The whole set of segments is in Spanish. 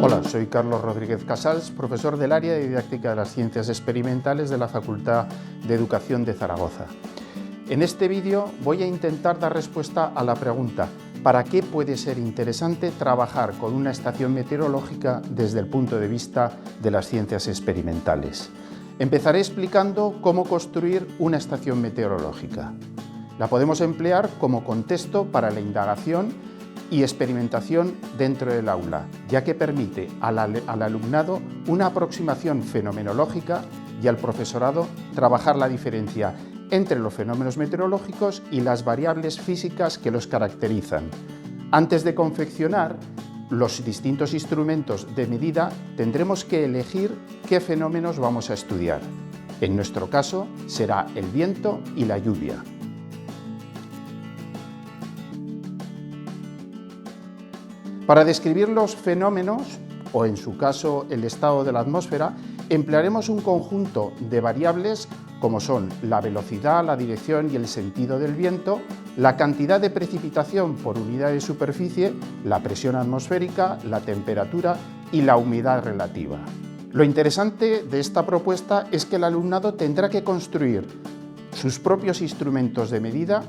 Hola, soy Carlos Rodríguez Casals, profesor del área de didáctica de las ciencias experimentales de la Facultad de Educación de Zaragoza. En este vídeo voy a intentar dar respuesta a la pregunta ¿para qué puede ser interesante trabajar con una estación meteorológica desde el punto de vista de las ciencias experimentales? Empezaré explicando cómo construir una estación meteorológica. La podemos emplear como contexto para la indagación y experimentación dentro del aula, ya que permite al alumnado una aproximación fenomenológica y al profesorado trabajar la diferencia entre los fenómenos meteorológicos y las variables físicas que los caracterizan. Antes de confeccionar los distintos instrumentos de medida, tendremos que elegir qué fenómenos vamos a estudiar. En nuestro caso, será el viento y la lluvia. Para describir los fenómenos, o en su caso el estado de la atmósfera, emplearemos un conjunto de variables como son la velocidad, la dirección y el sentido del viento, la cantidad de precipitación por unidad de superficie, la presión atmosférica, la temperatura y la humedad relativa. Lo interesante de esta propuesta es que el alumnado tendrá que construir sus propios instrumentos de medida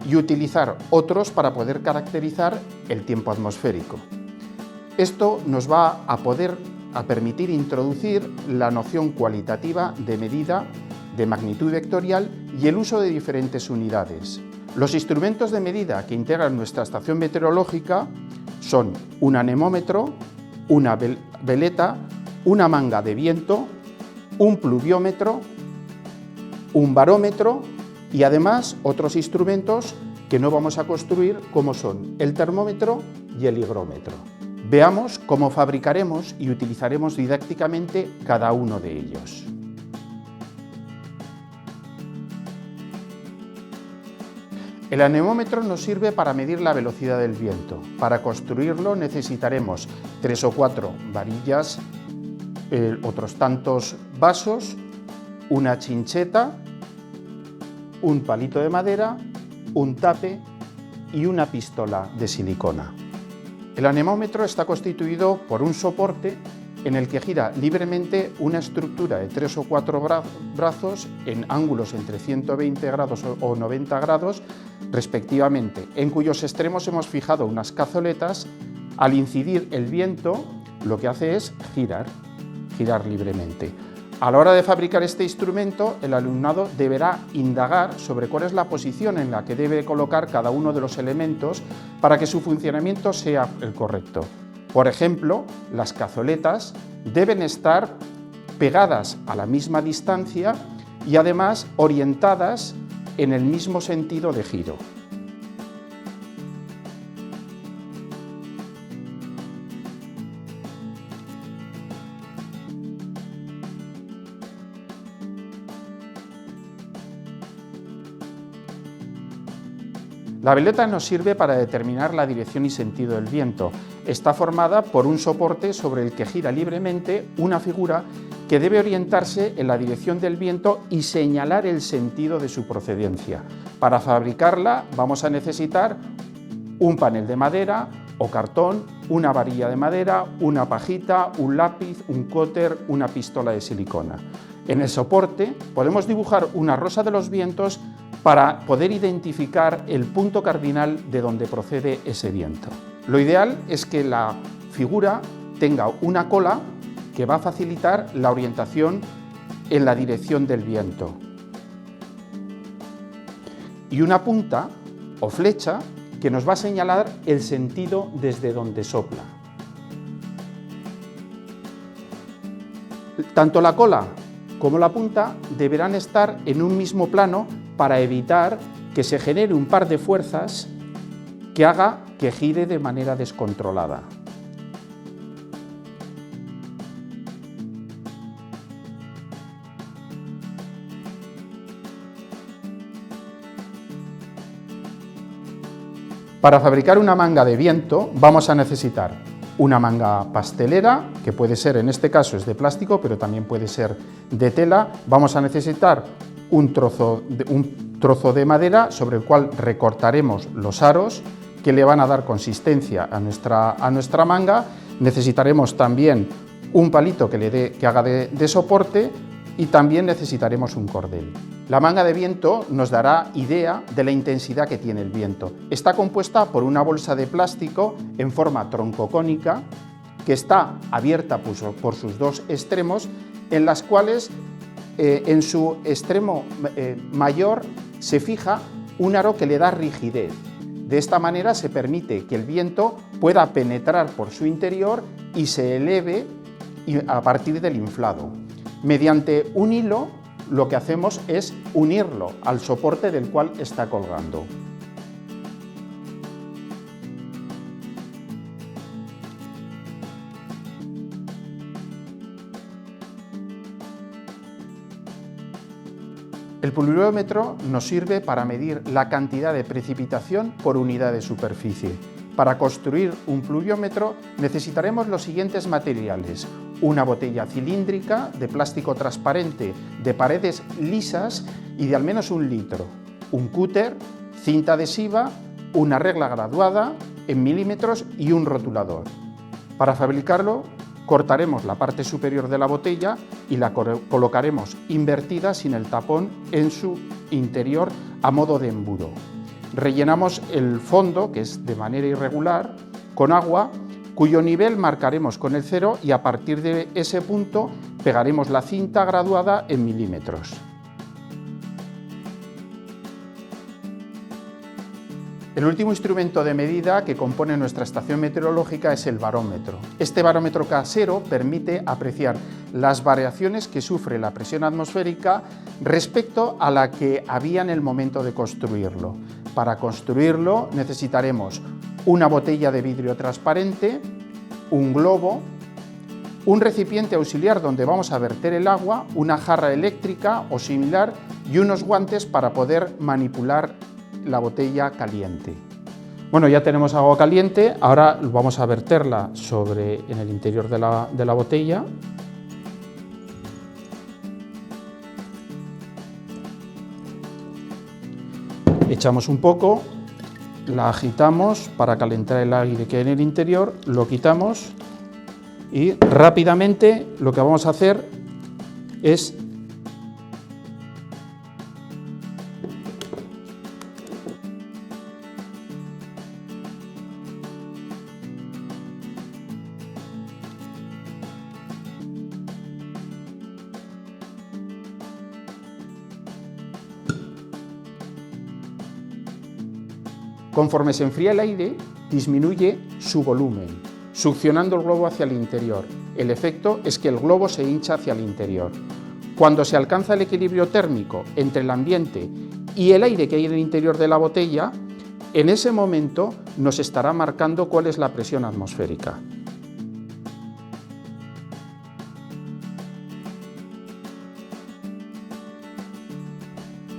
y utilizar otros para poder caracterizar el tiempo atmosférico. Esto nos va a permitir introducir la noción cualitativa de medida, de magnitud vectorial y el uso de diferentes unidades. Los instrumentos de medida que integran nuestra estación meteorológica son un anemómetro, una veleta, una manga de viento, un pluviómetro, un barómetro y además otros instrumentos que no vamos a construir como son el termómetro y el higrómetro. Veamos cómo fabricaremos y utilizaremos didácticamente cada uno de ellos. El anemómetro nos sirve para medir la velocidad del viento. Para construirlo necesitaremos 3 o 4 varillas, otros tantos vasos, una chincheta, un palito de madera, un tape y una pistola de silicona. El anemómetro está constituido por un soporte en el que gira libremente una estructura de 3 o 4 brazos en ángulos entre 120 grados o 90 grados respectivamente, en cuyos extremos hemos fijado unas cazoletas. Al incidir el viento, lo que hace es girar libremente. A la hora de fabricar este instrumento, el alumnado deberá indagar sobre cuál es la posición en la que debe colocar cada uno de los elementos para que su funcionamiento sea el correcto. Por ejemplo, las cazoletas deben estar pegadas a la misma distancia y además orientadas en el mismo sentido de giro. La veleta nos sirve para determinar la dirección y sentido del viento. Está formada por un soporte sobre el que gira libremente una figura que debe orientarse en la dirección del viento y señalar el sentido de su procedencia. Para fabricarla vamos a necesitar un panel de madera o cartón, una varilla de madera, una pajita, un lápiz, un cúter, una pistola de silicona. En el soporte podemos dibujar una rosa de los vientos para poder identificar el punto cardinal de donde procede ese viento. Lo ideal es que la figura tenga una cola que va a facilitar la orientación en la dirección del viento y una punta o flecha que nos va a señalar el sentido desde donde sopla. Tanto la cola como la punta deberán estar en un mismo plano para evitar que se genere un par de fuerzas que haga que gire de manera descontrolada. Para fabricar una manga de viento vamos a necesitar una manga pastelera, que puede ser, en este caso es de plástico, pero también puede ser de tela. Vamos a necesitar un trozo de madera sobre el cual recortaremos los aros que le van a dar consistencia a nuestra manga. Necesitaremos también un palito que haga de soporte y también necesitaremos un cordel. La manga de viento nos dará idea de la intensidad que tiene el viento. Está compuesta por una bolsa de plástico en forma troncocónica que está abierta por sus dos extremos, en las cuales en su extremo mayor se fija un aro que le da rigidez. De esta manera se permite que el viento pueda penetrar por su interior y se eleve a partir del inflado. Mediante un hilo lo que hacemos es unirlo al soporte del cual está colgando. El pluviómetro nos sirve para medir la cantidad de precipitación por unidad de superficie. Para construir un pluviómetro necesitaremos los siguientes materiales: una botella cilíndrica de plástico transparente de paredes lisas y de al menos 1 litro, un cúter, cinta adhesiva, una regla graduada en milímetros y un rotulador. Para fabricarlo, cortaremos la parte superior de la botella y la colocaremos invertida sin el tapón en su interior a modo de embudo. Rellenamos el fondo, que es de manera irregular, con agua, cuyo nivel marcaremos con el 0 y a partir de ese punto pegaremos la cinta graduada en milímetros. El último instrumento de medida que compone nuestra estación meteorológica es el barómetro. Este barómetro casero permite apreciar las variaciones que sufre la presión atmosférica respecto a la que había en el momento de construirlo. Para construirlo necesitaremos una botella de vidrio transparente, un globo, un recipiente auxiliar donde vamos a verter el agua, una jarra eléctrica o similar y unos guantes para poder manipular la botella caliente. Bueno, ya tenemos agua caliente, ahora vamos a verterla en el interior de la botella. Echamos un poco, la agitamos para calentar el aire que hay en el interior, lo quitamos y rápidamente lo que vamos a hacer es conforme se enfría el aire, disminuye su volumen, succionando el globo hacia el interior. El efecto es que el globo se hincha hacia el interior. Cuando se alcanza el equilibrio térmico entre el ambiente y el aire que hay en el interior de la botella, en ese momento nos estará marcando cuál es la presión atmosférica.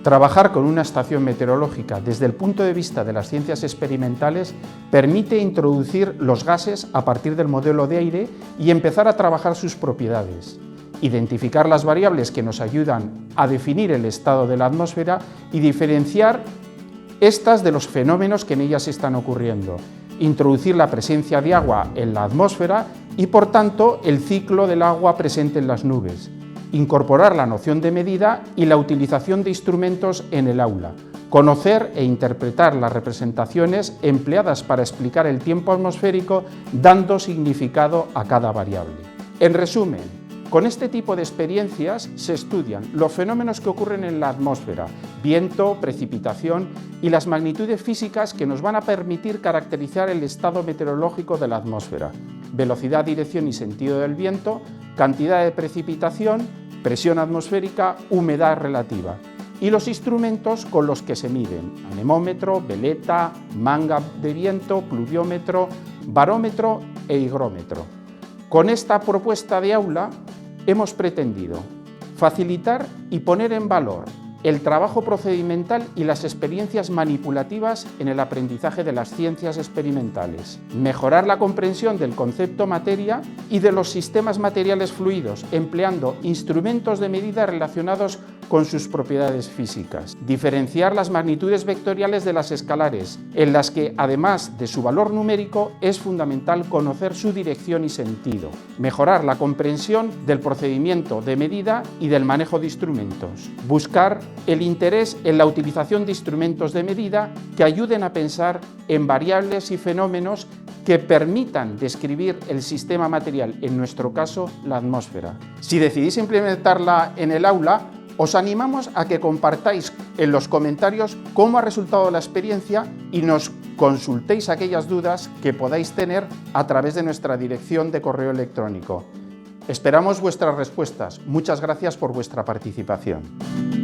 Trabajar con una estación meteorológica desde el punto de vista de las ciencias experimentales permite introducir los gases a partir del modelo de aire y empezar a trabajar sus propiedades, identificar las variables que nos ayudan a definir el estado de la atmósfera y diferenciar estas de los fenómenos que en ellas están ocurriendo, introducir la presencia de agua en la atmósfera y, por tanto, el ciclo del agua presente en las nubes, incorporar la noción de medida y la utilización de instrumentos en el aula, conocer e interpretar las representaciones empleadas para explicar el tiempo atmosférico, dando significado a cada variable. En resumen, con este tipo de experiencias se estudian los fenómenos que ocurren en la atmósfera, viento, precipitación y las magnitudes físicas que nos van a permitir caracterizar el estado meteorológico de la atmósfera: velocidad, dirección y sentido del viento, cantidad de precipitación, presión atmosférica, humedad relativa, y los instrumentos con los que se miden: anemómetro, veleta, manga de viento, pluviómetro, barómetro e higrómetro. Con esta propuesta de aula hemos pretendido facilitar y poner en valor el trabajo procedimental y las experiencias manipulativas en el aprendizaje de las ciencias experimentales, mejorar la comprensión del concepto materia y de los sistemas materiales fluidos, empleando instrumentos de medida relacionados con sus propiedades físicas, diferenciar las magnitudes vectoriales de las escalares, en las que, además de su valor numérico, es fundamental conocer su dirección y sentido, mejorar la comprensión del procedimiento de medida y del manejo de instrumentos, buscar el interés en la utilización de instrumentos de medida que ayuden a pensar en variables y fenómenos que permitan describir el sistema material, en nuestro caso, la atmósfera. Si decidís implementarla en el aula, os animamos a que compartáis en los comentarios cómo ha resultado la experiencia y nos consultéis aquellas dudas que podáis tener a través de nuestra dirección de correo electrónico. Esperamos vuestras respuestas. Muchas gracias por vuestra participación.